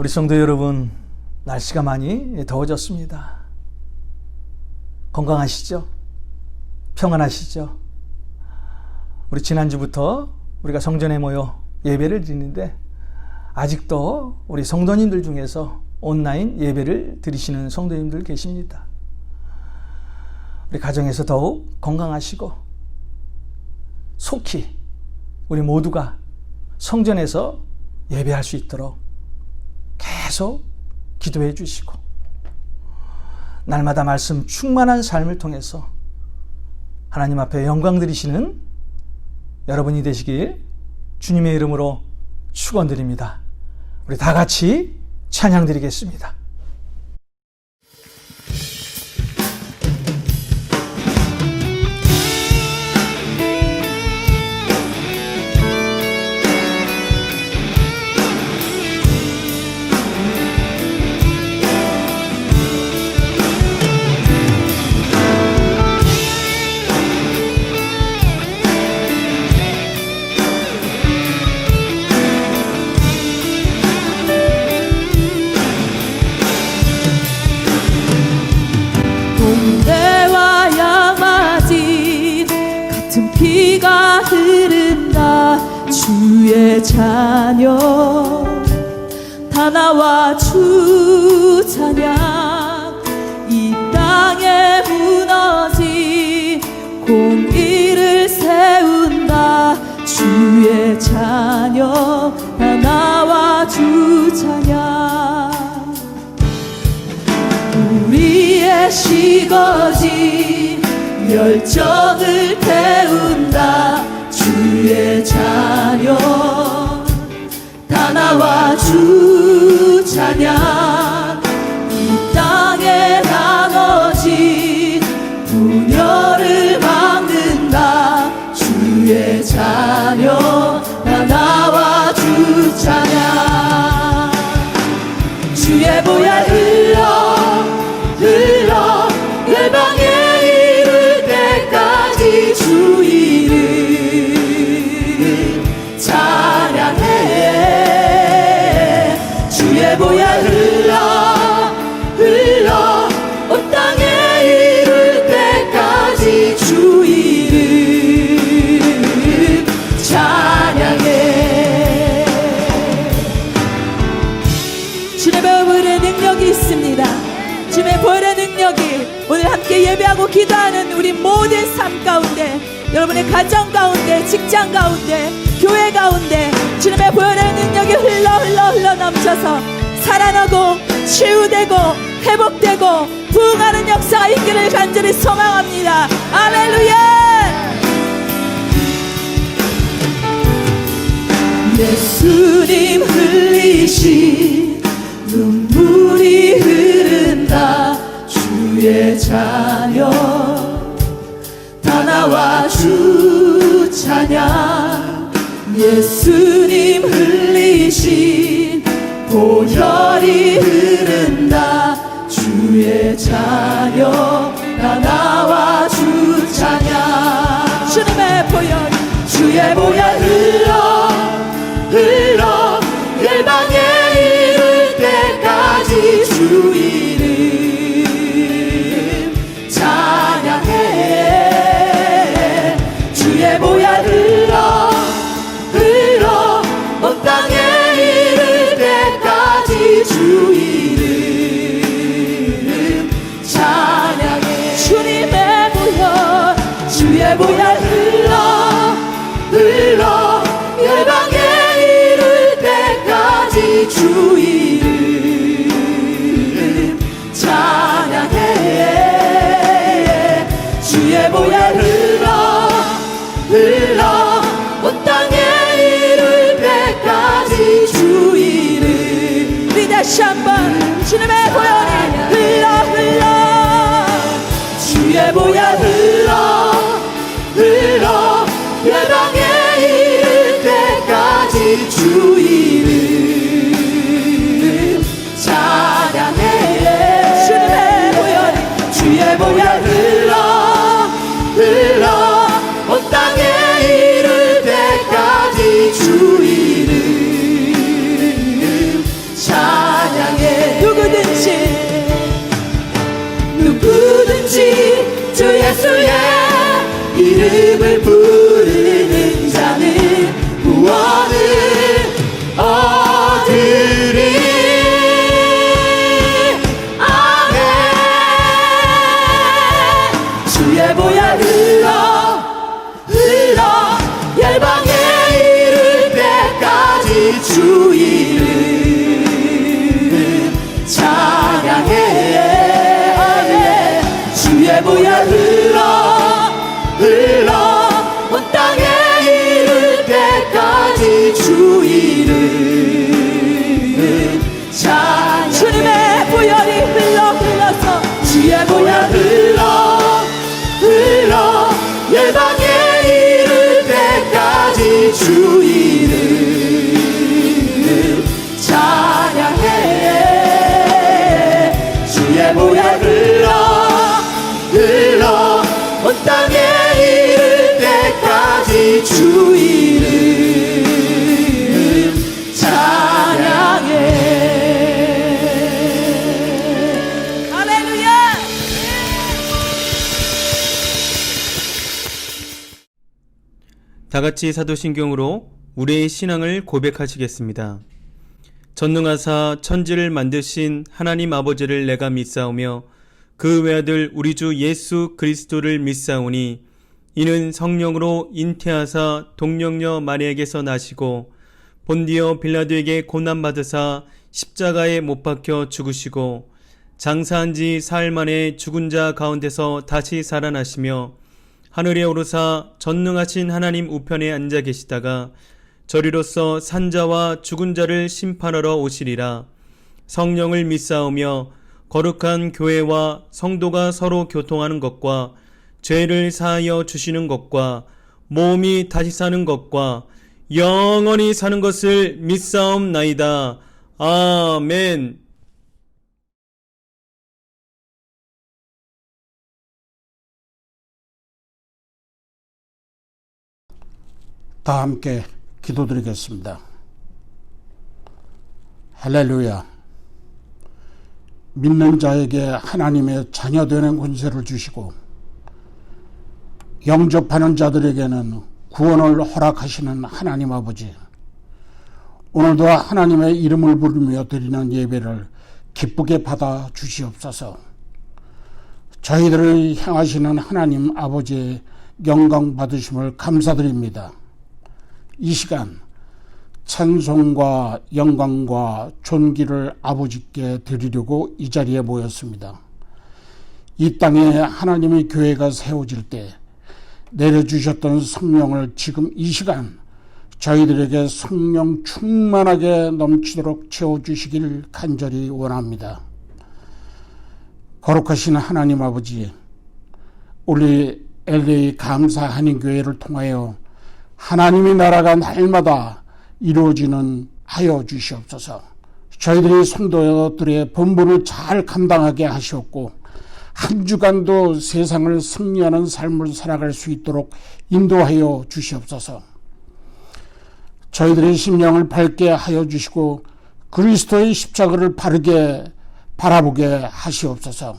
우리 성도 여러분, 날씨가 많이 더워졌습니다. 건강하시죠? 평안하시죠? 우리 지난주부터 우리가 성전에 모여 예배를 드리는데 아직도 우리 성도님들 중에서 온라인 예배를 드리시는 성도님들 계십니다. 우리 가정에서 더욱 건강하시고 속히 우리 모두가 성전에서 예배할 수 있도록 계속 기도해 주시고 날마다 말씀 충만한 삶을 통해서 하나님 앞에 영광 드리시는 여러분이 되시길 주님의 이름으로 축원드립니다. 우리 다 같이 찬양 드리겠습니다. 동대와 양아지 같은 피가 흐른다. 주의 자녀 다 나와 주 찬양. 이 땅에 무너진 공의를 세운다. 주의 자녀 다 나와 주 찬양. 우리의 식어진 열정을 태운다. 주의 자녀 다 나와 주 찬양. 이 땅에 나눠진 분열을 막는다. 주의 자녀 다 나와 주 찬양. 주의 보혈 흘러 열방에 이를 때까지 주 이름 찬양해. 주의 보혈 흘러 온 땅에 이를 때까지 주 이름 찬양해. 주님의 보혈의 능력이 있습니다. 주님의 보혈의 능력이 오늘 함께 예배하고 기도하는 우리 모든 삶 가운데, 여러분의 가정 가운데, 직장 가운데, 교회 가운데 주님의 보혈의 능력이 흘러 넘쳐서 살아나고 치유되고 회복되고 부흥하는 역사가 있기를 간절히 소망합니다. 할렐루야. 예수님 흘리신 눈물이 흐른다. 주의 자녀 다 나와 주 찬양. 예수님 흘리신 보혈이 흐른다. 주의 자녀 다 나와 주 찬양. 주님의 보혈, 주의 보혈 흘러 열방에 이를 때까지 주 이름 찬양해. 주의 보혈 흘러 온 땅에 이를 때까지 주 이름 찬양해. 주님의 보혈, 주의 보혈 흘러 열방에 이를 때까지 주 이름 찬양해. 주의 보혈 흘러 온 땅에 이를 때까지 주 이름. 우리 다시 한번 주님의 보혈이 흘러 주의 보혈 흘러 열방에 이를 때까지 주 이름 찬양해. 주님의 보혈, 주의 보혈 흘러 온 땅에 이를 때까지 주 이름 찬양해. 이름을 부르는 자는 구원을 얻으리. 아멘. 주의 보혈 흘러 열방에 이를 때까지 주 이름 찬양해. 아멘. 주의 보혈 흘러 온 땅에 이를 때까지 주 이름 찬양. 주님의 보혈이 흘러서 주의 보혈 흘러 열방에 이를 때까지 주 이름 찬양해. 주의 보혈 흘러 온 땅에 이를 때까지 주 이름 찬양해. 할렐루야. 다같이 사도신경으로 우리의 신앙을 고백하시겠습니다. 전능하사 천지를 만드신 하나님 아버지를 내가 믿사오며 그 외아들 우리 주 예수 그리스도를 믿사오니 이는 성령으로 잉태하사 동령녀 마리아에게서 나시고 본디오 빌라도에게 고난받으사 십자가에 못 박혀 죽으시고 장사한 지 사흘 만에 죽은 자 가운데서 다시 살아나시며 하늘에 오르사 전능하신 하나님 우편에 앉아 계시다가 저리로서 산자와 죽은 자를 심판하러 오시리라. 성령을 믿사오며 거룩한 교회와 성도가 서로 교통하는 것과 죄를 사하여 주시는 것과 몸이 다시 사는 것과 영원히 사는 것을 믿사옵나이다. 아멘. 다 함께 기도드리겠습니다. 할렐루야. 믿는 자에게 하나님의 자녀되는 권세를 주시고 영접하는 자들에게는 구원을 허락하시는 하나님 아버지, 오늘도 하나님의 이름을 부르며 드리는 예배를 기쁘게 받아 주시옵소서. 저희들을 향하시는 하나님 아버지의 영광 받으심을 감사드립니다. 이 시간 찬송과 영광과 존귀를 아버지께 드리려고 이 자리에 모였습니다. 이 땅에 하나님의 교회가 세워질 때 내려주셨던 성령을 지금 이 시간 저희들에게 성령 충만하게 넘치도록 채워주시길 간절히 원합니다. 거룩하신 하나님 아버지, 우리 LA 감사 한인교회를 통하여 하나님의 나라가 날마다 이루어지는 하여 주시옵소서. 저희들이 성도들의 본분을 잘 감당하게 하시옵고 한 주간도 세상을 승리하는 삶을 살아갈 수 있도록 인도하여 주시옵소서. 저희들의 심령을 밝게 하여 주시고 그리스도의 십자가를 바르게 바라보게 하시옵소서.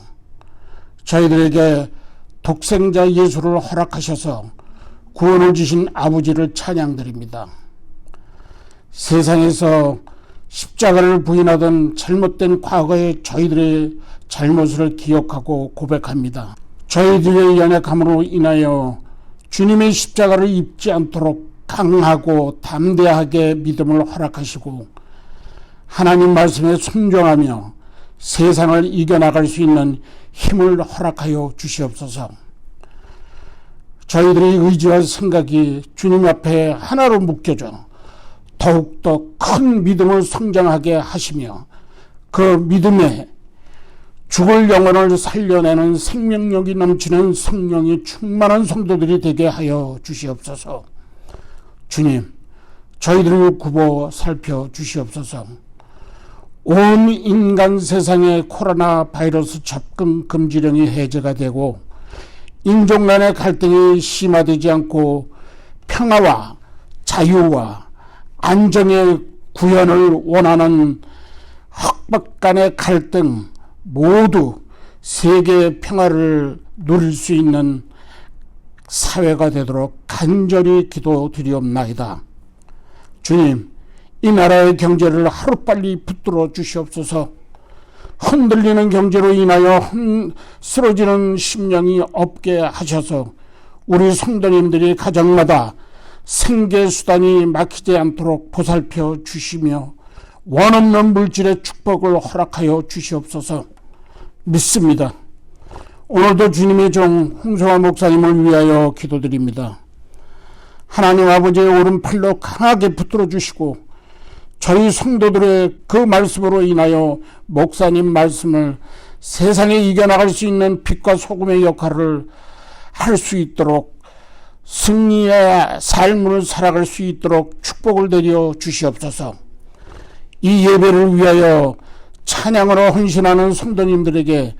저희들에게 독생자 예수를 허락하셔서 구원을 주신 아버지를 찬양드립니다. 세상에서 십자가를 부인하던 잘못된 과거의 저희들의 잘못을 기억하고 고백합니다. 저희들의 연약함으로 인하여 주님의 십자가를 입지 않도록 강하고 담대하게 믿음을 허락하시고 하나님 말씀에 순종하며 세상을 이겨나갈 수 있는 힘을 허락하여 주시옵소서. 저희들의 의지와 생각이 주님 앞에 하나로 묶여져 더욱더 큰 믿음을 성장하게 하시며 그 믿음에 죽을 영혼을 살려내는 생명력이 넘치는 성령이 충만한 성도들이 되게 하여 주시옵소서. 주님, 저희들을 굽어 살펴 주시옵소서. 온 인간 세상에 코로나 바이러스 접근 금지령이 해제가 되고 인종 간의 갈등이 심화되지 않고 평화와 자유와 안정의 구현을 원하는 흑백 간의 갈등 모두 세계의 평화를 누릴 수 있는 사회가 되도록 간절히 기도드리옵나이다. 주님, 이 나라의 경제를 하루빨리 붙들어 주시옵소서. 흔들리는 경제로 인하여 쓰러지는 심령이 없게 하셔서 우리 성도님들이 가정마다 생계수단이 막히지 않도록 보살펴 주시며 원없는 물질의 축복을 허락하여 주시옵소서. 믿습니다. 오늘도 주님의 종 홍성화 목사님을 위하여 기도드립니다. 하나님 아버지의 오른팔로 강하게 붙들어 주시고 저희 성도들의 그 말씀으로 인하여 목사님 말씀을 세상에 이겨나갈 수 있는 빛과 소금의 역할을 할 수 있도록 승리의 삶을 살아갈 수 있도록 축복을 내려 주시옵소서. 이 예배를 위하여 찬양으로 헌신하는 성도님들에게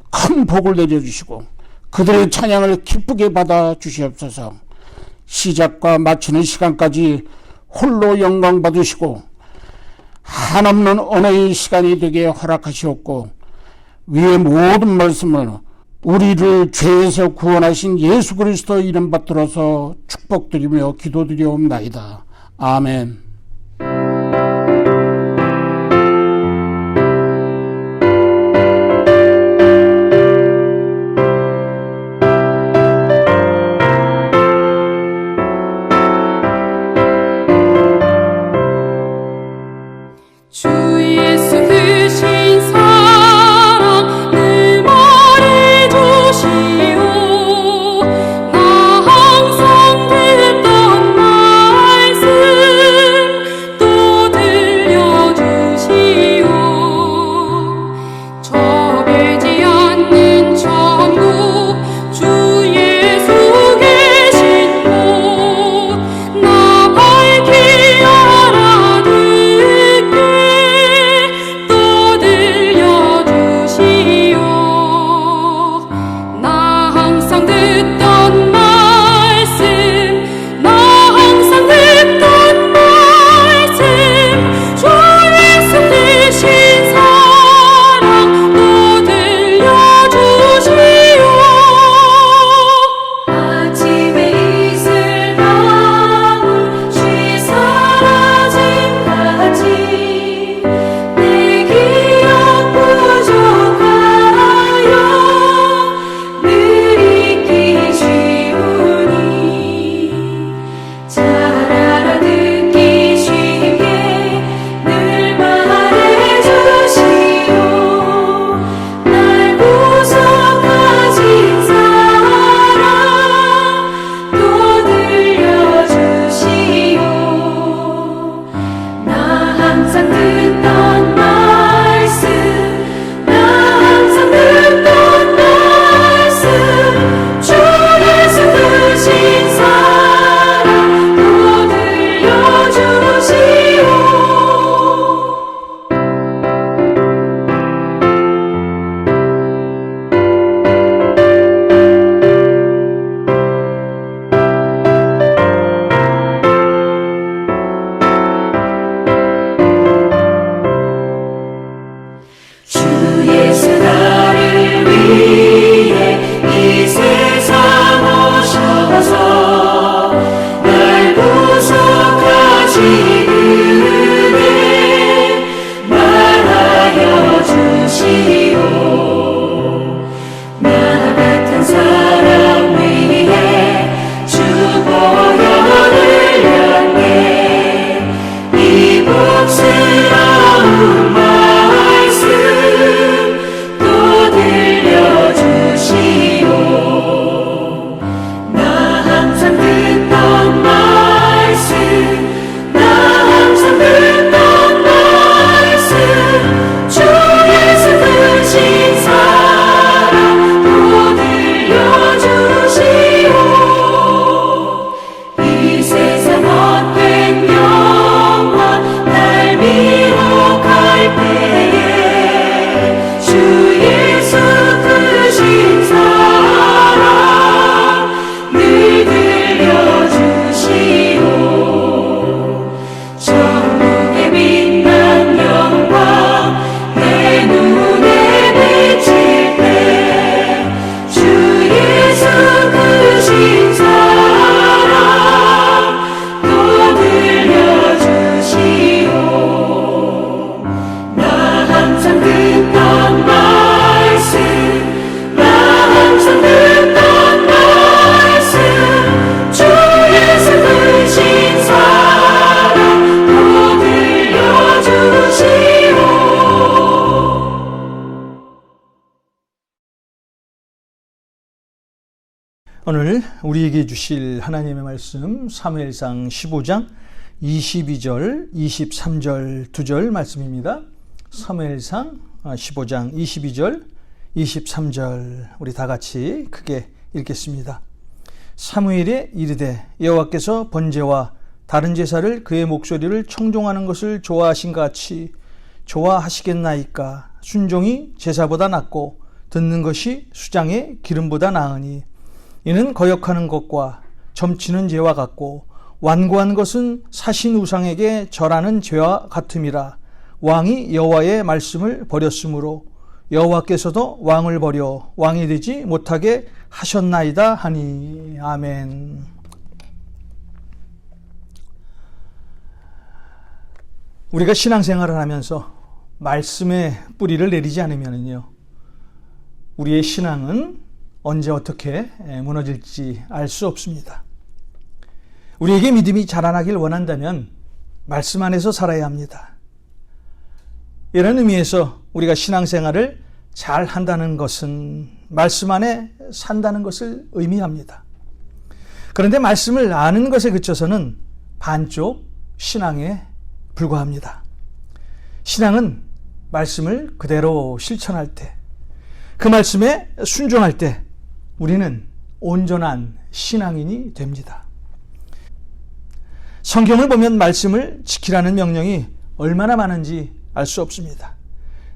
큰 복을 내려주시고 그들의 찬양을 기쁘게 받아 주시옵소서. 시작과 마치는 시간까지 홀로 영광 받으시고 한없는 언어의 시간이 되게 허락하시옵고 위의 모든 말씀을 우리를 죄에서 구원하신 예수 그리스도 이름 받들어서 축복드리며 기도드리옵나이다. 아멘. 오늘 우리에게 주실 하나님의 말씀 사무엘상 15장 22절, 23절 2절 말씀입니다. 사무엘상 15장 22절, 23절 우리 다 같이 크게 읽겠습니다. 사무엘이 이르되 여호와께서 번제와 다른 제사를 그의 목소리를 청종하는 것을 좋아하신 것 같이 좋아하시겠나이까. 순종이 제사보다 낫고 듣는 것이 수장의 기름보다 나으니 이는 거역하는 것과 점치는 죄와 같고 완고한 것은 사신 우상에게 절하는 죄와 같음이라. 왕이 여호와의 말씀을 버렸으므로 여호와께서도 왕을 버려 왕이 되지 못하게 하셨나이다 하니. 아멘. 우리가 신앙생활을 하면서 말씀의 뿌리를 내리지 않으면요, 우리의 신앙은 언제 어떻게 무너질지 알 수 없습니다. 우리에게 믿음이 자라나길 원한다면 말씀 안에서 살아야 합니다. 이런 의미에서 우리가 신앙생활을 잘 한다는 것은 말씀 안에 산다는 것을 의미합니다. 그런데 말씀을 아는 것에 그쳐서는 반쪽 신앙에 불과합니다. 신앙은 말씀을 그대로 실천할 때, 그 말씀에 순종할 때 우리는 온전한 신앙인이 됩니다. 성경을 보면 말씀을 지키라는 명령이 얼마나 많은지 알 수 없습니다.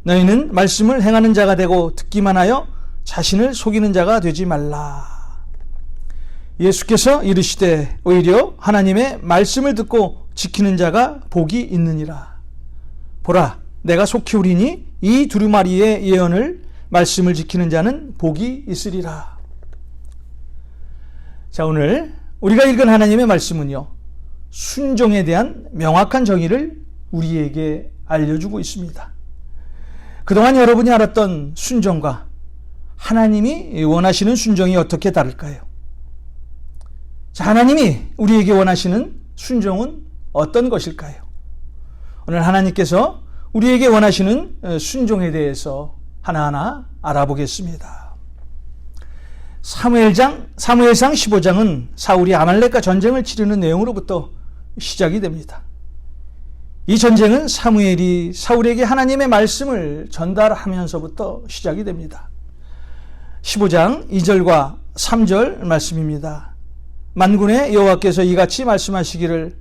너희는 말씀을 행하는 자가 되고 듣기만 하여 자신을 속이는 자가 되지 말라. 예수께서 이르시되 오히려 하나님의 말씀을 듣고 지키는 자가 복이 있느니라. 보라, 내가 속히 오리니 이 두루마리의 예언을 말씀을 지키는 자는 복이 있으리라. 자, 오늘 우리가 읽은 하나님의 말씀은요, 순종에 대한 명확한 정의를 우리에게 알려주고 있습니다. 그동안 여러분이 알았던 순종과 하나님이 원하시는 순종이 어떻게 다를까요? 자, 하나님이 우리에게 원하시는 순종은 어떤 것일까요? 오늘 하나님께서 우리에게 원하시는 순종에 대해서 하나하나 알아보겠습니다. 사무엘상 15장은 사울이 아말렉과 전쟁을 치르는 내용으로부터 시작이 됩니다. 이 전쟁은 사무엘이 사울에게 하나님의 말씀을 전달하면서부터 시작이 됩니다. 15장 2절과 3절 말씀입니다. 만군의 여호와께서 이같이 말씀하시기를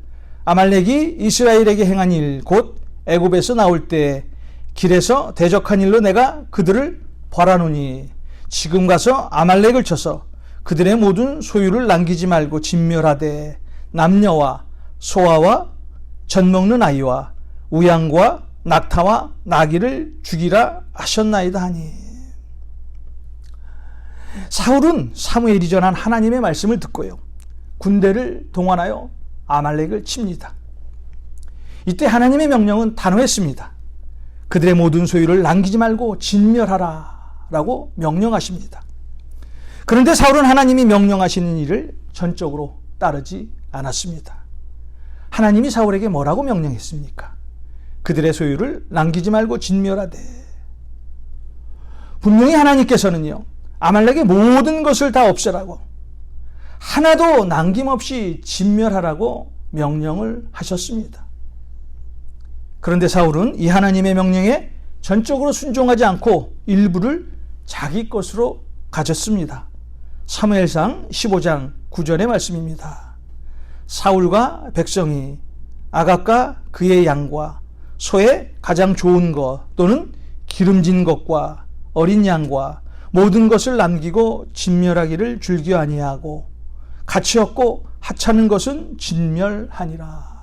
아말렉이 이스라엘에게 행한 일 곧 애굽에서 나올 때 길에서 대적한 일로 내가 그들을 벌하노니 지금 가서 아말렉을 쳐서 그들의 모든 소유를 남기지 말고 진멸하되 남녀와 소아와 젖먹는 아이와 우양과 낙타와 나귀를 죽이라 하셨나이다 하니. 사울은 사무엘이 전한 하나님의 말씀을 듣고요, 군대를 동원하여 아말렉을 칩니다. 이때 하나님의 명령은 단호했습니다. 그들의 모든 소유를 남기지 말고 진멸하라 라고 명령하십니다. 그런데 사울은 하나님이 명령하시는 일을 전적으로 따르지 않았습니다. 하나님이 사울에게 뭐라고 명령했습니까? 그들의 소유를 남기지 말고 진멸하되. 분명히 하나님께서는요, 아말렉의 모든 것을 다 없애라고, 하나도 남김없이 진멸하라고 명령을 하셨습니다. 그런데 사울은 이 하나님의 명령에 전적으로 순종하지 않고 일부를 자기 것으로 가졌습니다. 사무엘상 15장 9절의 말씀입니다. 사울과 백성이 아각과 그의 양과 소의 가장 좋은 것 또는 기름진 것과 어린 양과 모든 것을 남기고 진멸하기를 즐겨 아니하고 가치 없고 하찮은 것은 진멸하니라.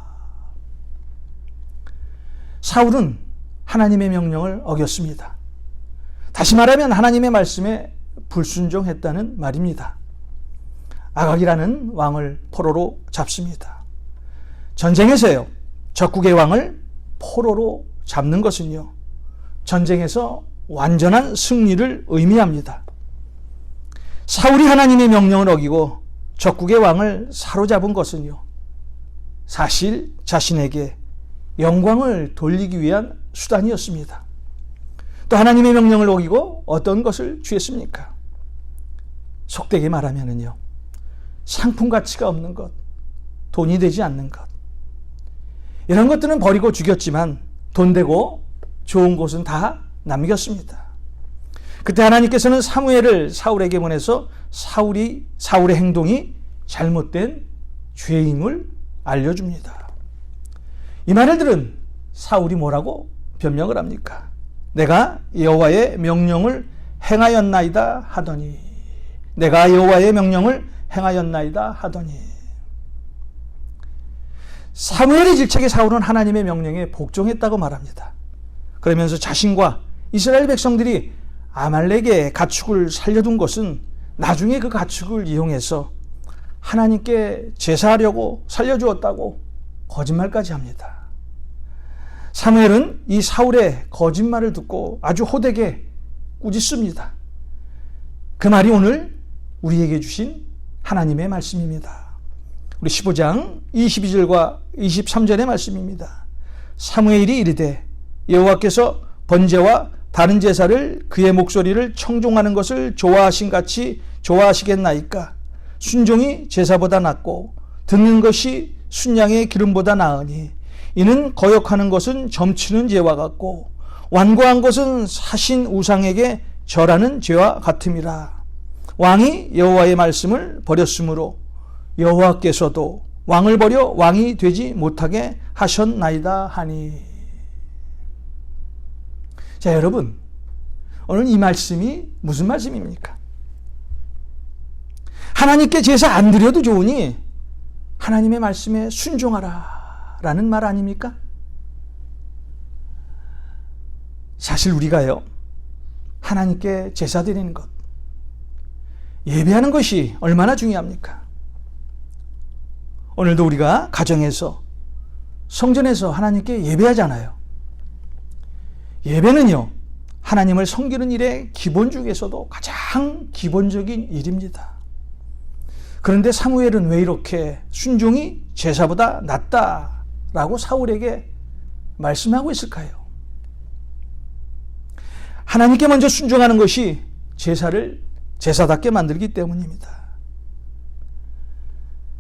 사울은 하나님의 명령을 어겼습니다. 다시 말하면 하나님의 말씀에 불순종했다는 말입니다. 아각이라는 왕을 포로로 잡습니다. 전쟁에서요, 적국의 왕을 포로로 잡는 것은요, 전쟁에서 완전한 승리를 의미합니다. 사울이 하나님의 명령을 어기고 적국의 왕을 사로잡은 것은요, 사실 자신에게 영광을 돌리기 위한 수단이었습니다. 또 하나님의 명령을 어기고 어떤 것을 취했습니까? 속되게 말하면은요, 상품 가치가 없는 것, 돈이 되지 않는 것, 이런 것들은 버리고 죽였지만 돈 되고 좋은 것은 다 남겼습니다. 그때 하나님께서는 사무엘을 사울에게 보내서 사울의 행동이 잘못된 죄임을 알려줍니다. 이 말을 들은 사울이 뭐라고 변명을 합니까? 내가 여호와의 명령을 행하였나이다 하더니, 내가 여호와의 명령을 행하였나이다 하더니. 사무엘의 질책에 사울은 하나님의 명령에 복종했다고 말합니다. 그러면서 자신과 이스라엘 백성들이 아말렉의 가축을 살려둔 것은 나중에 그 가축을 이용해서 하나님께 제사하려고 살려주었다고 거짓말까지 합니다. 사무엘은 이 사울의 거짓말을 듣고 아주 호되게 꾸짖습니다. 그 말이 오늘 우리에게 주신 하나님의 말씀입니다. 우리 15장 22절과 23절의 말씀입니다. 사무엘이 이르되 여호와께서 번제와 다른 제사를 그의 목소리를 청종하는 것을 좋아하신 같이 좋아하시겠나이까? 순종이 제사보다 낫고 듣는 것이 순양의 기름보다 나으니 이는 거역하는 것은 점치는 죄와 같고 완고한 것은 사신 우상에게 절하는 죄와 같음이라. 왕이 여호와의 말씀을 버렸으므로 여호와께서도 왕을 버려 왕이 되지 못하게 하셨나이다 하니. 자, 여러분, 오늘 이 말씀이 무슨 말씀입니까? 하나님께 제사 안 드려도 좋으니 하나님의 말씀에 순종하라 라는 말 아닙니까? 사실 우리가요, 하나님께 제사 드리는 것, 예배하는 것이 얼마나 중요합니까? 오늘도 우리가 가정에서, 성전에서 하나님께 예배하잖아요. 예배는요, 하나님을 섬기는 일의 기본 중에서도 가장 기본적인 일입니다. 그런데 사무엘은 왜 이렇게 순종이 제사보다 낫다라고 사울에게 말씀하고 있을까요? 하나님께 먼저 순종하는 것이 제사를 제사답게 만들기 때문입니다.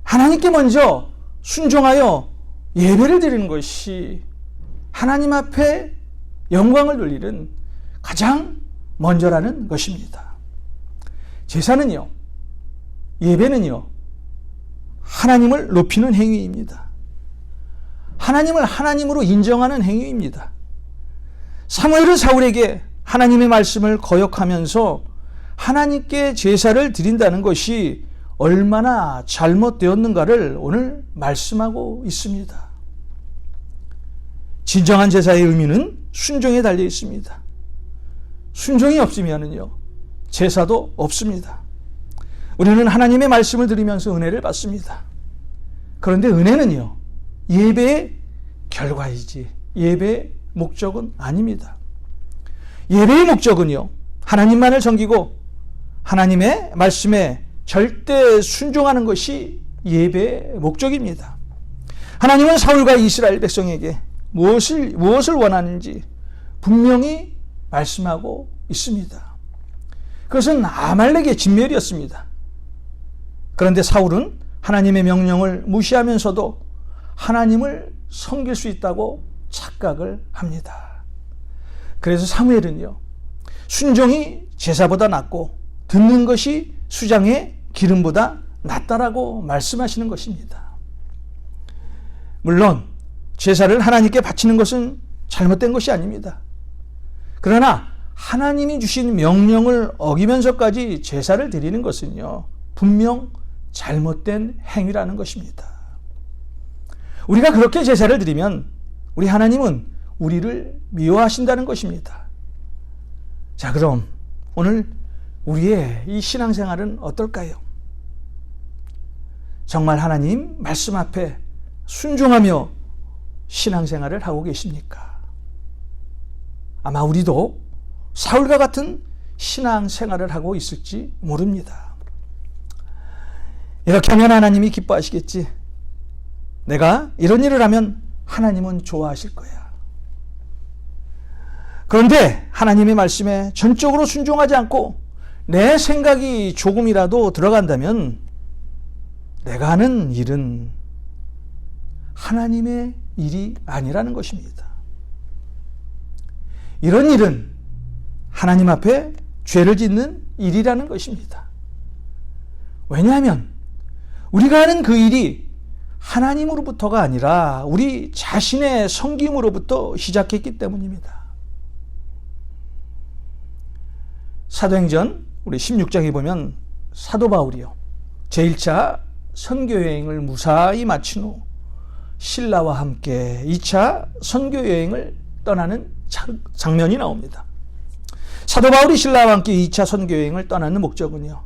하나님께 먼저 순종하여 예배를 드리는 것이 하나님 앞에 영광을 돌리는 가장 먼저라는 것입니다. 제사는요, 예배는요, 하나님을 높이는 행위입니다. 하나님을 하나님으로 인정하는 행위입니다. 사무엘은 사울에게 하나님의 말씀을 거역하면서 하나님께 제사를 드린다는 것이 얼마나 잘못되었는가를 오늘 말씀하고 있습니다. 진정한 제사의 의미는 순종에 달려 있습니다. 순종이 없으면요, 제사도 없습니다. 우리는 하나님의 말씀을 들으면서 은혜를 받습니다. 그런데 은혜는요, 예배의 결과이지 예배의 목적은 아닙니다. 예배의 목적은요, 하나님만을 섬기고 하나님의 말씀에 절대 순종하는 것이 예배의 목적입니다. 하나님은 사울과 이스라엘 백성에게 무엇을 원하는지 분명히 말씀하고 있습니다. 그것은 아말렉의 진멸이었습니다. 그런데 사울은 하나님의 명령을 무시하면서도 하나님을 섬길 수 있다고 착각을 합니다. 그래서 사무엘은요, 순종이 제사보다 낫고 듣는 것이 수장의 기름보다 낫다라고 말씀하시는 것입니다. 물론 제사를 하나님께 바치는 것은 잘못된 것이 아닙니다. 그러나 하나님이 주신 명령을 어기면서까지 제사를 드리는 것은요, 분명 잘못된 행위라는 것입니다. 우리가 그렇게 제사를 드리면 우리 하나님은 우리를 미워하신다는 것입니다. 자, 그럼 오늘 우리의 이 신앙생활은 어떨까요? 정말 하나님 말씀 앞에 순종하며 신앙생활을 하고 계십니까? 아마 우리도 사울과 같은 신앙생활을 하고 있을지 모릅니다. 이렇게 하면 하나님이 기뻐하시겠지. 내가 이런 일을 하면 하나님은 좋아하실 거야. 그런데 하나님의 말씀에 전적으로 순종하지 않고 내 생각이 조금이라도 들어간다면 내가 하는 일은 하나님의 일이 아니라는 것입니다. 이런 일은 하나님 앞에 죄를 짓는 일이라는 것입니다. 왜냐하면 우리가 하는 그 일이 하나님으로부터가 아니라 우리 자신의 섬김으로부터 시작했기 때문입니다. 사도행전 우리 16장에 보면 사도 바울이요, 제1차 선교여행을 무사히 마친 후 신라와 함께 2차 선교여행을 떠나는 장면이 나옵니다. 사도 바울이 신라와 함께 2차 선교여행을 떠나는 목적은요,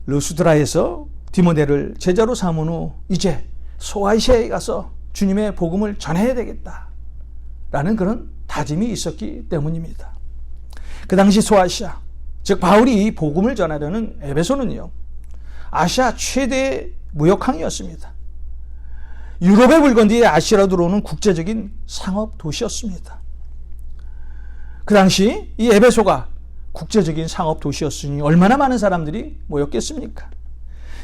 르수드라에서 디모데를 제자로 삼은 후 이제 소아시아에 가서 주님의 복음을 전해야 되겠다라는 그런 다짐이 있었기 때문입니다. 그 당시 소아시아, 즉 바울이 복음을 전하려는 에베소는요, 아시아 최대의 무역항이었습니다. 유럽의 물건 뒤에 아시아로 들어오는 국제적인 상업 도시였습니다. 그 당시 이 에베소가 국제적인 상업 도시였으니 얼마나 많은 사람들이 모였겠습니까?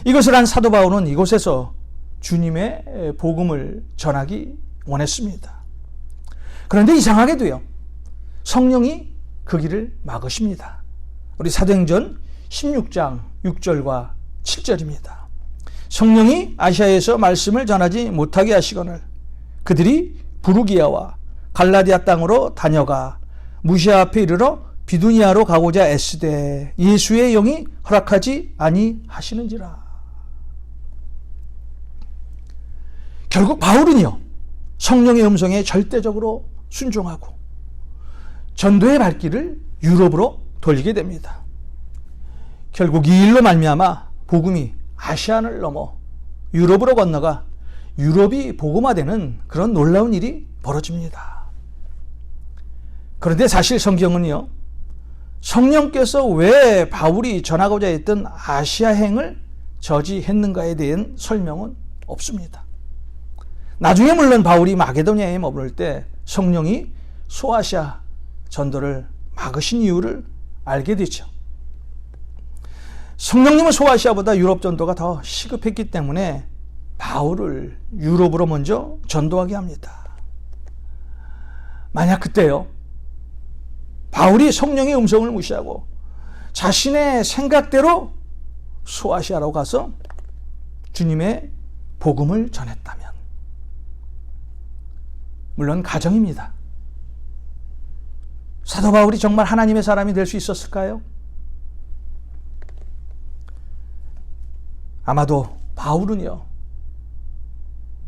이것을 한 사도 바울은 이곳에서 주님의 복음을 전하기 원했습니다. 그런데 이상하게도요, 성령이 그 길을 막으십니다. 우리 사도행전 16장 6절과 7절입니다. 성령이 아시아에서 말씀을 전하지 못하게 하시거늘 그들이 부르기아와 갈라디아 땅으로 다녀가 무시아 앞에 이르러 비두니아로 가고자 애쓰되 예수의 영이 허락하지 아니하시는지라. 결국 바울은요, 성령의 음성에 절대적으로 순종하고 전도의 발길을 유럽으로 돌리게 됩니다. 결국 이 일로 말미암아 복음이 아시아를 넘어 유럽으로 건너가 유럽이 복음화되는 그런 놀라운 일이 벌어집니다. 그런데 사실 성경은요, 성령께서 왜 바울이 전하고자 했던 아시아행을 저지했는가에 대한 설명은 없습니다. 나중에 물론 바울이 마게도냐에 머무를 때 성령이 소아시아 전도를 막으신 이유를 알게 되죠. 성령님은 소아시아보다 유럽 전도가 더 시급했기 때문에 바울을 유럽으로 먼저 전도하게 합니다. 만약 그때요, 바울이 성령의 음성을 무시하고 자신의 생각대로 소아시아로 가서 주님의 복음을 전했다면, 물론 가정입니다. 사도 바울이 정말 하나님의 사람이 될 수 있었을까요? 아마도 바울은요,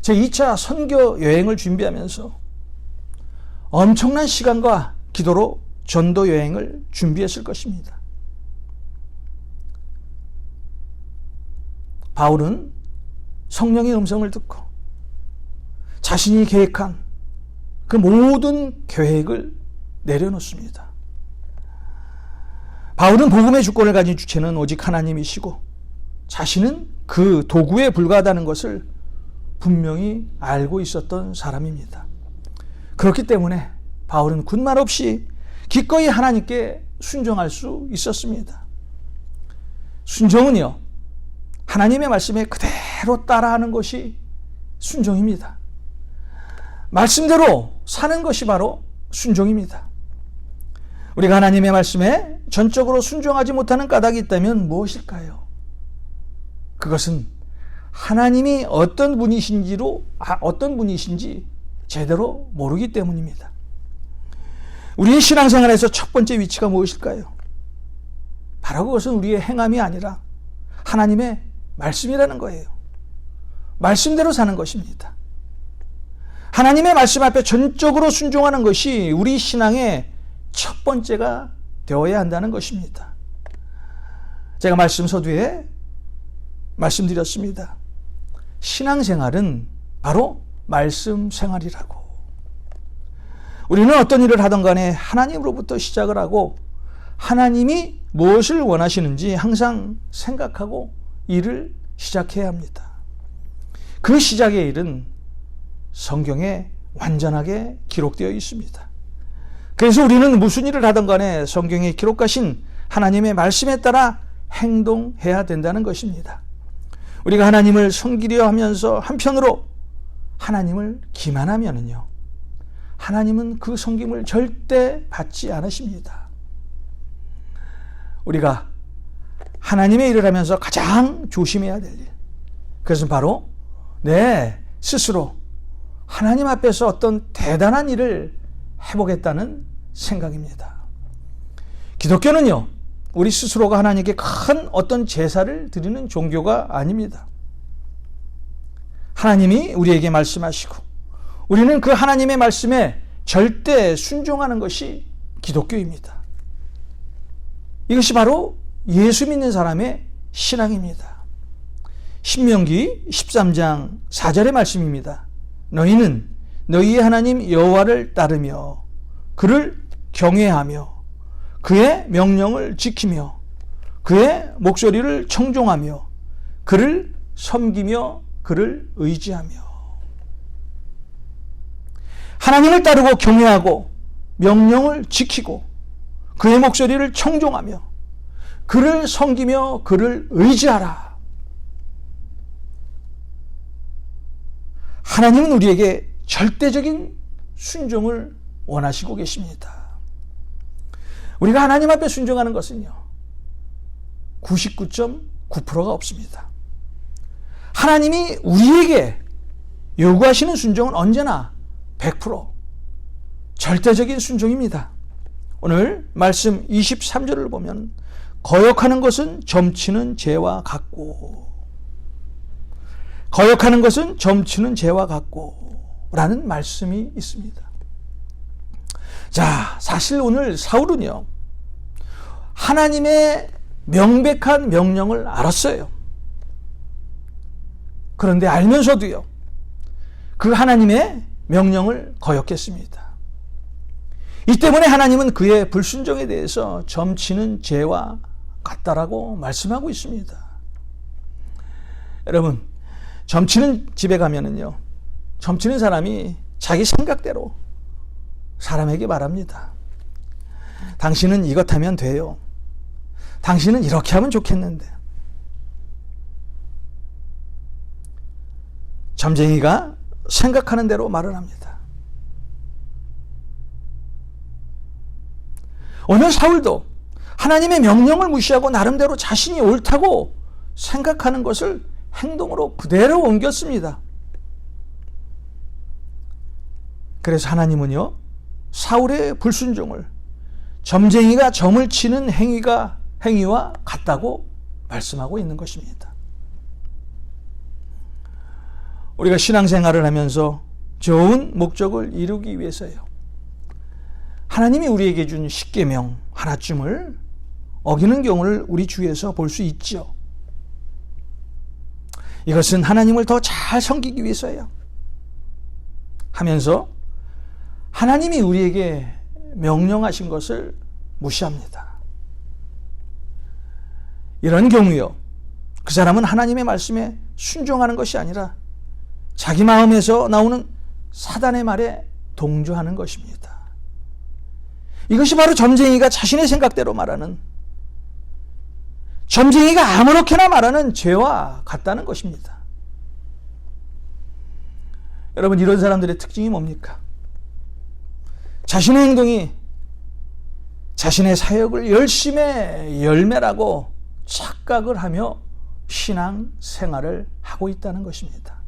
제2차 선교 여행을 준비하면서 엄청난 시간과 기도로 전도 여행을 준비했을 것입니다. 바울은 성령의 음성을 듣고 자신이 계획한 그 모든 계획을 내려놓습니다. 바울은 복음의 주권을 가진 주체는 오직 하나님이시고 자신은 그 도구에 불과하다는 것을 분명히 알고 있었던 사람입니다. 그렇기 때문에 바울은 군말 없이 기꺼이 하나님께 순종할 수 있었습니다. 순종은요, 하나님의 말씀에 그대로 따라하는 것이 순종입니다. 말씀대로 사는 것이 바로 순종입니다. 우리가 하나님의 말씀에 전적으로 순종하지 못하는 까닭이 있다면 무엇일까요? 그것은 하나님이 어떤 분이신지 제대로 모르기 때문입니다. 우리의 신앙생활에서 첫 번째 위치가 무엇일까요? 바로 그것은 우리의 행함이 아니라 하나님의 말씀이라는 거예요. 말씀대로 사는 것입니다. 하나님의 말씀 앞에 전적으로 순종하는 것이 우리 신앙의 첫 번째가 되어야 한다는 것입니다. 제가 말씀 서두에 말씀드렸습니다. 신앙생활은 바로 말씀 생활이라고. 우리는 어떤 일을 하던 간에 하나님으로부터 시작을 하고 하나님이 무엇을 원하시는지 항상 생각하고 일을 시작해야 합니다. 그 시작의 일은 성경에 완전하게 기록되어 있습니다. 그래서 우리는 무슨 일을 하던 간에 성경에 기록하신 하나님의 말씀에 따라 행동해야 된다는 것입니다. 우리가 하나님을 섬기려 하면서 한편으로 하나님을 기만하면은요, 하나님은 그 섬김을 절대 받지 않으십니다. 우리가 하나님의 일을 하면서 가장 조심해야 될 일, 그것은 바로 내 스스로 하나님 앞에서 어떤 대단한 일을 해보겠다는 생각입니다. 기독교는요, 우리 스스로가 하나님께 큰 어떤 제사를 드리는 종교가 아닙니다. 하나님이 우리에게 말씀하시고 우리는 그 하나님의 말씀에 절대 순종하는 것이 기독교입니다. 이것이 바로 예수 믿는 사람의 신앙입니다. 신명기 13장 4절의 말씀입니다. 너희는 너희의 하나님 여호와를 따르며 그를 경외하며 그의 명령을 지키며 그의 목소리를 청종하며 그를 섬기며 그를 의지하며. 하나님을 따르고 경외하고 명령을 지키고 그의 목소리를 청종하며 그를 섬기며 그를 의지하라. 하나님은 우리에게 절대적인 순종을 원하시고 계십니다. 우리가 하나님 앞에 순종하는 것은요, 99.9%가 없습니다. 하나님이 우리에게 요구하시는 순종은 언제나 100% 절대적인 순종입니다. 오늘 말씀 23절을 보면 거역하는 것은 점치는 죄와 같고, 거역하는 것은 점치는 죄와 같고 라는 말씀이 있습니다. 자, 사실 오늘 사울은요, 하나님의 명백한 명령을 알았어요. 그런데 알면서도요, 그 하나님의 명령을 거역했습니다. 이 때문에 하나님은 그의 불순종에 대해서 점치는 죄와 같다라고 말씀하고 있습니다. 여러분, 점치는 집에 가면은요, 점치는 사람이 자기 생각대로 사람에게 말합니다. 당신은 이것 하면 돼요. 당신은 이렇게 하면 좋겠는데. 점쟁이가 생각하는 대로 말을 합니다. 오늘 사울도 하나님의 명령을 무시하고 나름대로 자신이 옳다고 생각하는 것을 행동으로 그대로 옮겼습니다. 그래서 하나님은요, 사울의 불순종을 점쟁이가 점을 치는 행위와 같다고 말씀하고 있는 것입니다. 우리가 신앙생활을 하면서 좋은 목적을 이루기 위해서요, 하나님이 우리에게 준 십계명 하나쯤을 어기는 경우를 우리 주위에서 볼 수 있죠. 이것은 하나님을 더 잘 섬기기 위해서예요. 하면서 하나님이 우리에게 명령하신 것을 무시합니다. 이런 경우요, 그 사람은 하나님의 말씀에 순종하는 것이 아니라 자기 마음에서 나오는 사단의 말에 동조하는 것입니다. 이것이 바로 점쟁이가 자신의 생각대로 말하는, 점쟁이가 아무렇게나 말하는 죄와 같다는 것입니다. 여러분, 이런 사람들의 특징이 뭡니까? 자신의 행동이 자신의 사역을 열심의 열매라고 착각을 하며 신앙생활을 하고 있다는 것입니다.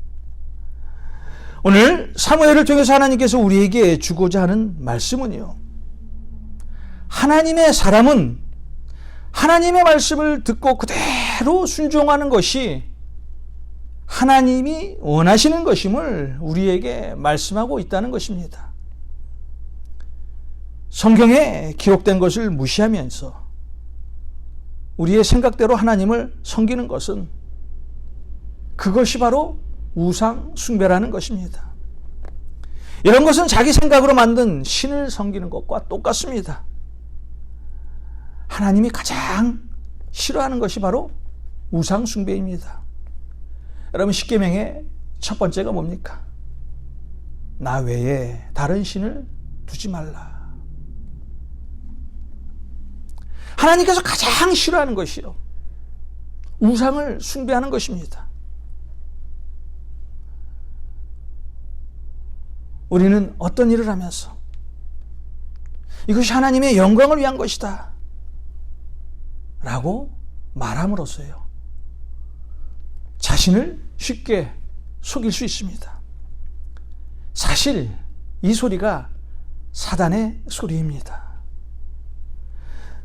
오늘 사무엘을 통해서 하나님께서 우리에게 주고자 하는 말씀은요, 하나님의 사람은 하나님의 말씀을 듣고 그대로 순종하는 것이 하나님이 원하시는 것임을 우리에게 말씀하고 있다는 것입니다. 성경에 기록된 것을 무시하면서 우리의 생각대로 하나님을 섬기는 것은, 그것이 바로 우상 숭배라는 것입니다. 이런 것은 자기 생각으로 만든 신을 섬기는 것과 똑같습니다. 하나님이 가장 싫어하는 것이 바로 우상 숭배입니다. 여러분, 십계명의 첫 번째가 뭡니까? 나 외에 다른 신을 두지 말라. 하나님께서 가장 싫어하는 것이요, 우상을 숭배하는 것입니다. 우리는 어떤 일을 하면서 이것이 하나님의 영광을 위한 것이다 라고 말함으로써요, 자신을 쉽게 속일 수 있습니다. 사실 이 소리가 사단의 소리입니다.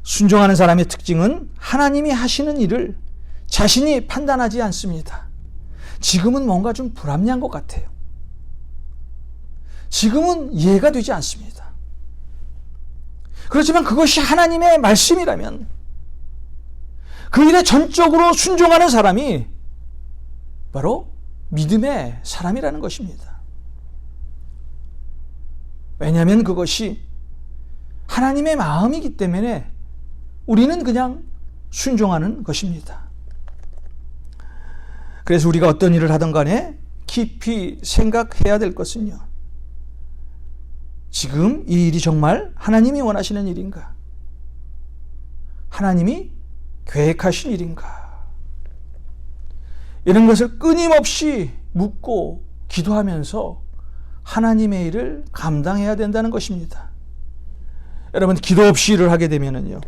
순종하는 사람의 특징은 하나님이 하시는 일을 자신이 판단하지 않습니다. 지금은 뭔가 좀 불합리한 것 같아요. 지금은 이해가 되지 않습니다. 그렇지만 그것이 하나님의 말씀이라면 그 일에 전적으로 순종하는 사람이 바로 믿음의 사람이라는 것입니다. 왜냐하면 그것이 하나님의 마음이기 때문에 우리는 그냥 순종하는 것입니다. 그래서 우리가 어떤 일을 하든 간에 깊이 생각해야 될 것은요, 지금 이 일이 정말 하나님이 원하시는 일인가? 하나님이 계획하신 일인가? 이런 것을 끊임없이 묻고 기도하면서 하나님의 일을 감당해야 된다는 것입니다. 여러분, 기도 없이 일을 하게 되면은요,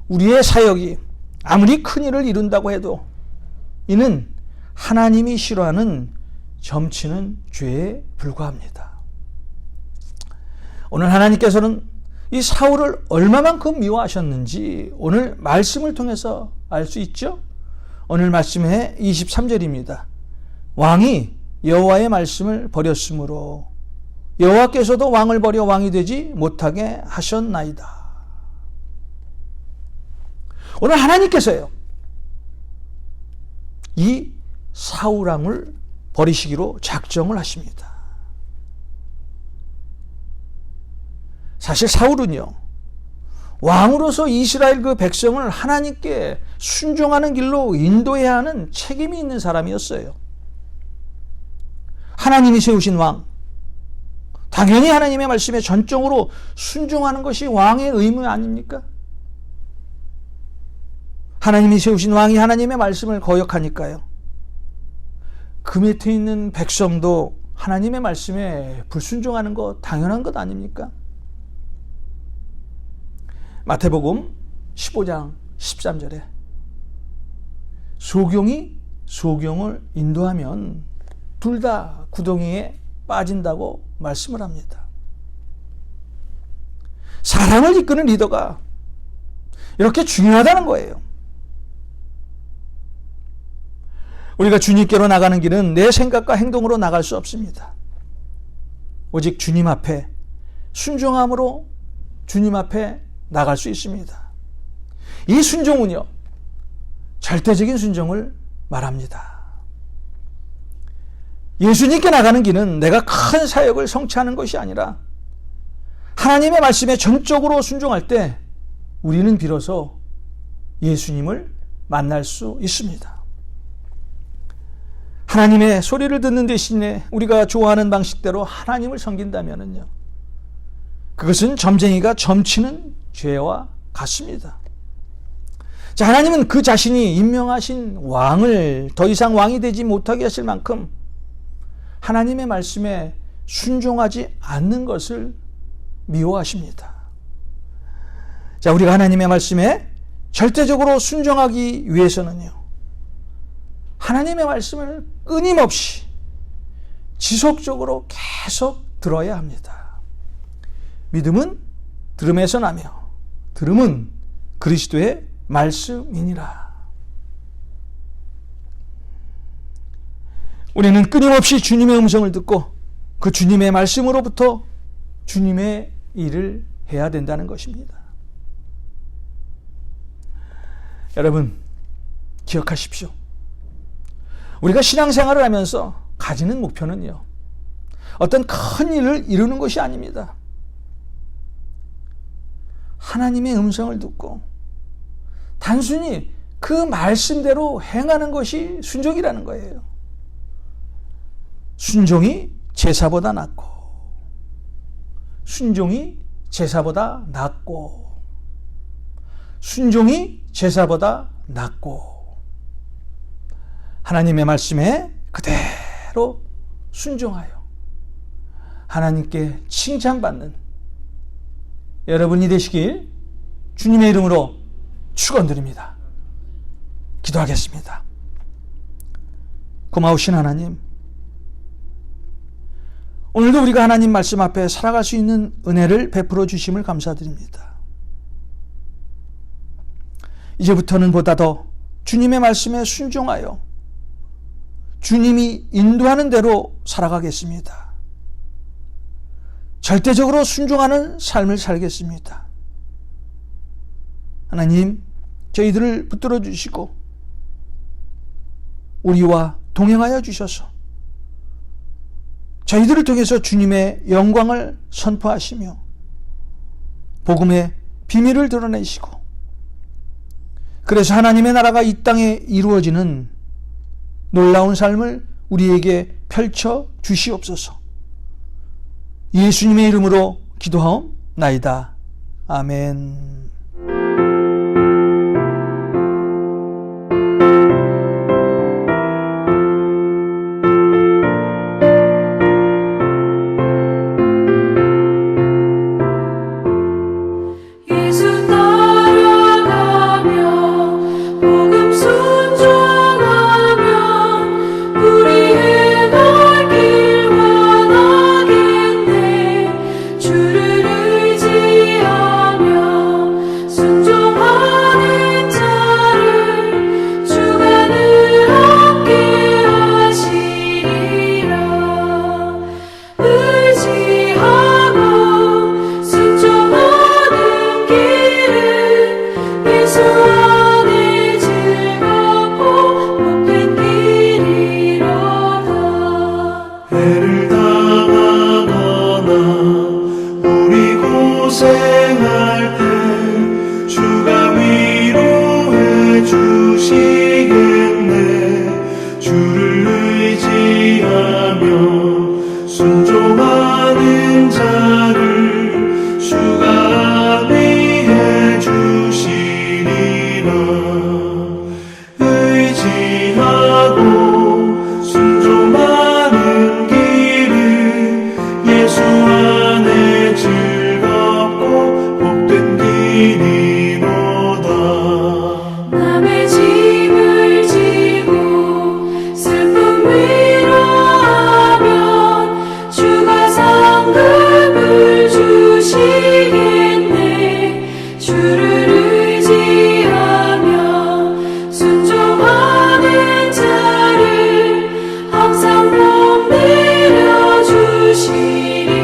우리의 사역이 아무리 큰 일을 이룬다고 해도 이는 하나님이 싫어하는 점치는 죄에 불과합니다. 오늘 하나님께서는 이 사울을 얼마만큼 미워하셨는지 오늘 말씀을 통해서 알 수 있죠? 오늘 말씀의 23절입니다. 왕이 여호와의 말씀을 버렸으므로 여호와께서도 왕을 버려 왕이 되지 못하게 하셨나이다. 오늘 하나님께서요, 이 사울왕을 버리시기로 작정을 하십니다. 사실 사울은요, 왕으로서 이스라엘 그 백성을 하나님께 순종하는 길로 인도해야 하는 책임이 있는 사람이었어요. 하나님이 세우신 왕, 당연히 하나님의 말씀에 전적으로 순종하는 것이 왕의 의무 아닙니까? 하나님이 세우신 왕이 하나님의 말씀을 거역하니까요, 그 밑에 있는 백성도 하나님의 말씀에 불순종하는 것 당연한 것 아닙니까? 마태복음 15장 13절에 소경이 소경을 인도하면 둘 다 구덩이에 빠진다고 말씀을 합니다. 사람을 이끄는 리더가 이렇게 중요하다는 거예요. 우리가 주님께로 나가는 길은 내 생각과 행동으로 나갈 수 없습니다. 오직 주님 앞에 순종함으로 주님 앞에 나갈 수 있습니다. 이 순종은요, 절대적인 순종을 말합니다. 예수님께 나가는 길은 내가 큰 사역을 성취하는 것이 아니라 하나님의 말씀에 전적으로 순종할 때 우리는 비로소 예수님을 만날 수 있습니다. 하나님의 소리를 듣는 대신에 우리가 좋아하는 방식대로 하나님을 섬긴다면요, 그것은 점쟁이가 점치는 죄와 같습니다. 자, 하나님은 그 자신이 임명하신 왕을 더 이상 왕이 되지 못하게 하실 만큼 하나님의 말씀에 순종하지 않는 것을 미워하십니다. 자, 우리가 하나님의 말씀에 절대적으로 순종하기 위해서는요, 하나님의 말씀을 끊임없이 지속적으로 계속 들어야 합니다. 믿음은 들음에서 나며 들음은 그리스도의 말씀이니라. 우리는 끊임없이 주님의 음성을 듣고 그 주님의 말씀으로부터 주님의 일을 해야 된다는 것입니다. 여러분, 기억하십시오. 우리가 신앙생활을 하면서 가지는 목표는요, 어떤 큰 일을 이루는 것이 아닙니다. 하나님의 음성을 듣고 단순히 그 말씀대로 행하는 것이 순종이라는 거예요. 순종이 제사보다 낫고, 순종이 제사보다 낫고, 순종이 제사보다 낫고, 하나님의 말씀에 그대로 순종하여 하나님께 칭찬받는 여러분이 되시길 주님의 이름으로 축원드립니다. 기도하겠습니다. 고마우신 하나님, 오늘도 우리가 하나님 말씀 앞에 살아갈 수 있는 은혜를 베풀어 주심을 감사드립니다. 이제부터는 보다 더 주님의 말씀에 순종하여 주님이 인도하는 대로 살아가겠습니다. 절대적으로 순종하는 삶을 살겠습니다. 하나님, 저희들을 붙들어 주시고 우리와 동행하여 주셔서 저희들을 통해서 주님의 영광을 선포하시며 복음의 비밀을 드러내시고, 그래서 하나님의 나라가 이 땅에 이루어지는 놀라운 삶을 우리에게 펼쳐 주시옵소서. 예수님의 이름으로 기도하옵나이다. 아멘. 예수 따라가며 복음 순종하며 우리의 갈 길 원하겠네. 주를 의지하며 순종하는 자를 주가 늘 함께 하시리라. 의지하고 순종하는 길은 예수 안에 즐겁고 복된 길이로다. 해를 당하거나 우리 고생할 때 주가 위로해 주시겠네. 주를 의지하며 순종하는 자를 주가 안위해 주시리라. 의지하고 순종하는 길은 예수 안에 즐겁고 복된 길이로다. 남의 짐을 지고 슬픔 위로하면 주가 상급을 주시겠네. 주를 의지하며 순종하는 자를 항상 복 내려 주시리라.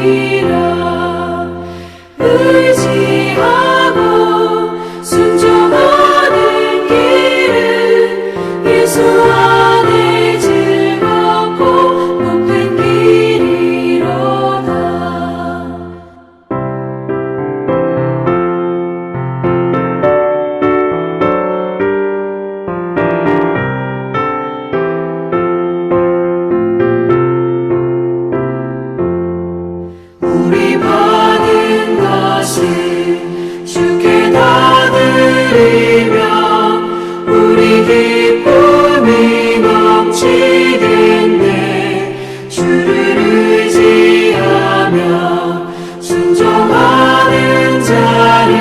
의지하고 순종하는 길은 예수 안에 즐겁고 복된 길이로다. 우리 받은 것을 주께 다 드리며 우리 기쁨이 넘치겠네. 주를 의지하며 순종하는 자를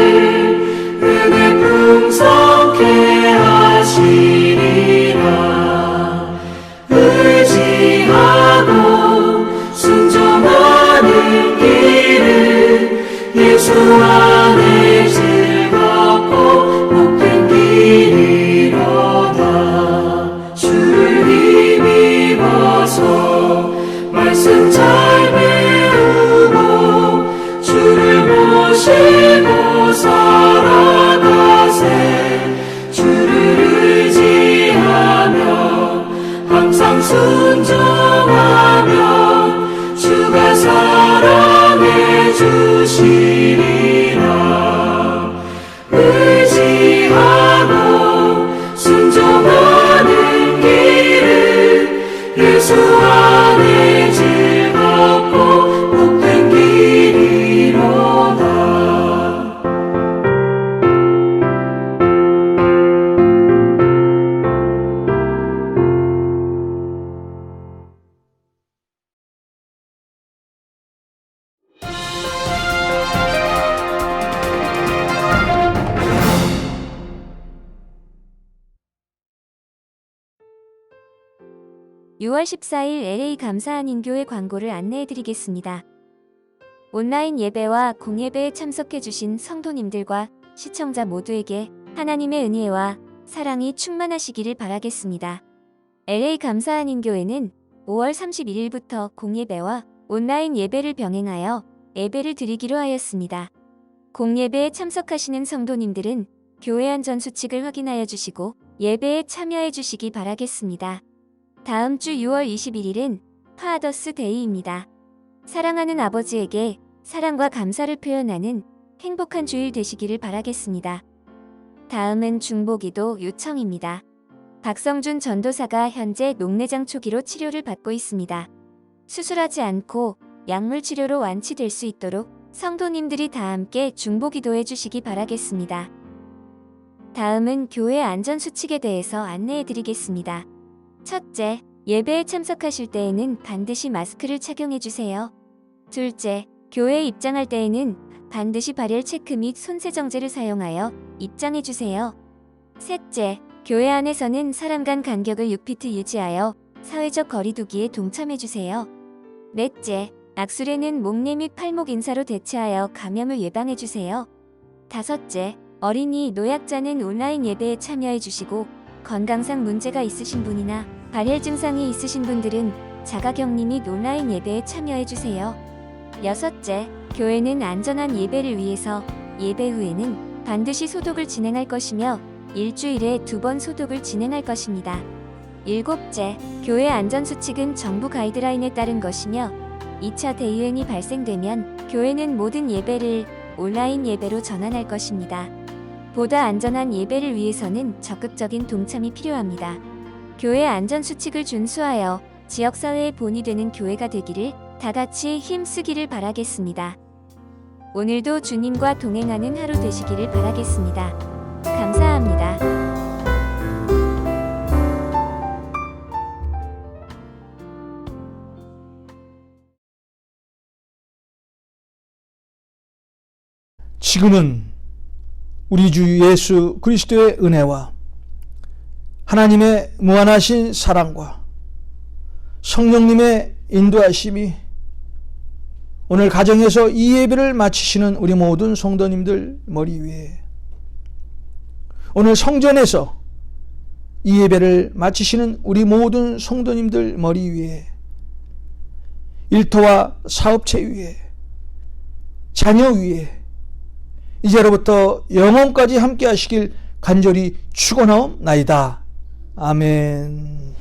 은혜 풍성케 하시리라. 의지하고 순종하는 길은 예수 안에 즐겁고 복된 길이로다. 주를 힘입어서 말씀 잘 배우고 주를 모시고 살아가세. 주를 의지하며 항상 순종하며 주가 사랑해 주시리라. 의지하고 순종하는 길은 예수 안에 즐겁고 복된 길이로다. 6월 14일 LA 감사한인교회 광고를 안내해드리겠습니다. 온라인 예배와 공예배에 참석해주신 성도님들과 시청자 모두에게 하나님의 은혜와 사랑이 충만하시기를 바라겠습니다. LA 감사한인교회는 5월 31일부터 공예배와 온라인 예배를 병행하여 예배를 드리기로 하였습니다. 공예배에 참석하시는 성도님들은 교회 안전 수칙을 확인하여 주시고 예배에 참여해 주시기 바라겠습니다. 다음 주 6월 21일은 파더스 데이입니다. 사랑하는 아버지에게 사랑과 감사를 표현하는 행복한 주일 되시기를 바라겠습니다. 다음은 중보기도 요청입니다. 박성준 전도사가 현재 녹내장 초기로 치료를 받고 있습니다. 수술하지 않고 약물 치료로 완치될 수 있도록 성도님들이 다 함께 중보기도해 주시기 바라겠습니다. 다음은 교회 안전수칙에 대해서 안내해 드리겠습니다. 첫째, 예배에 참석하실 때에는 반드시 마스크를 착용해 주세요. 둘째, 교회에 입장할 때에는 반드시 발열 체크 및 손세정제를 사용하여 입장해 주세요. 셋째, 교회 안에서는 사람 간 간격을 6피트 유지하여 사회적 거리두기에 동참해 주세요. 넷째, 악수례는 목례 및 팔목 인사로 대체하여 감염을 예방해 주세요. 다섯째, 어린이, 노약자는 온라인 예배에 참여해 주시고 건강상 문제가 있으신 분이나 발열 증상이 있으신 분들은 자가격리 및 온라인 예배에 참여해 주세요. 여섯째, 교회는 안전한 예배를 위해서 예배 후에는 반드시 소독을 진행할 것이며 일주일에 2번 소독을 진행할 것입니다. 일곱째, 교회 안전수칙은 정부 가이드라인에 따른 것이며 2차 대유행이 발생되면 교회는 모든 예배를 온라인 예배로 전환할 것입니다. 보다 안전한 예배를 위해서는 적극적인 동참이 필요합니다. 교회 안전수칙을 준수하여 지역사회의 본이 되는 교회가 되기를 다 같이 힘쓰기를 바라겠습니다. 오늘도 주님과 동행하는 하루 되시기를 바라겠습니다. 감사합니다. 지금은 우리 주 예수 그리스도의 은혜와 하나님의 무한하신 사랑과 성령님의 인도하심이 오늘 가정에서 이 예배를 마치시는 우리 모든 성도님들 머리 위에, 오늘 성전에서 이 예배를 마치시는 우리 모든 성도님들 머리 위에, 일터와 사업체 위에, 자녀 위에 이제로부터 영원까지 함께 하시길 간절히 축원하옵나이다. 아멘.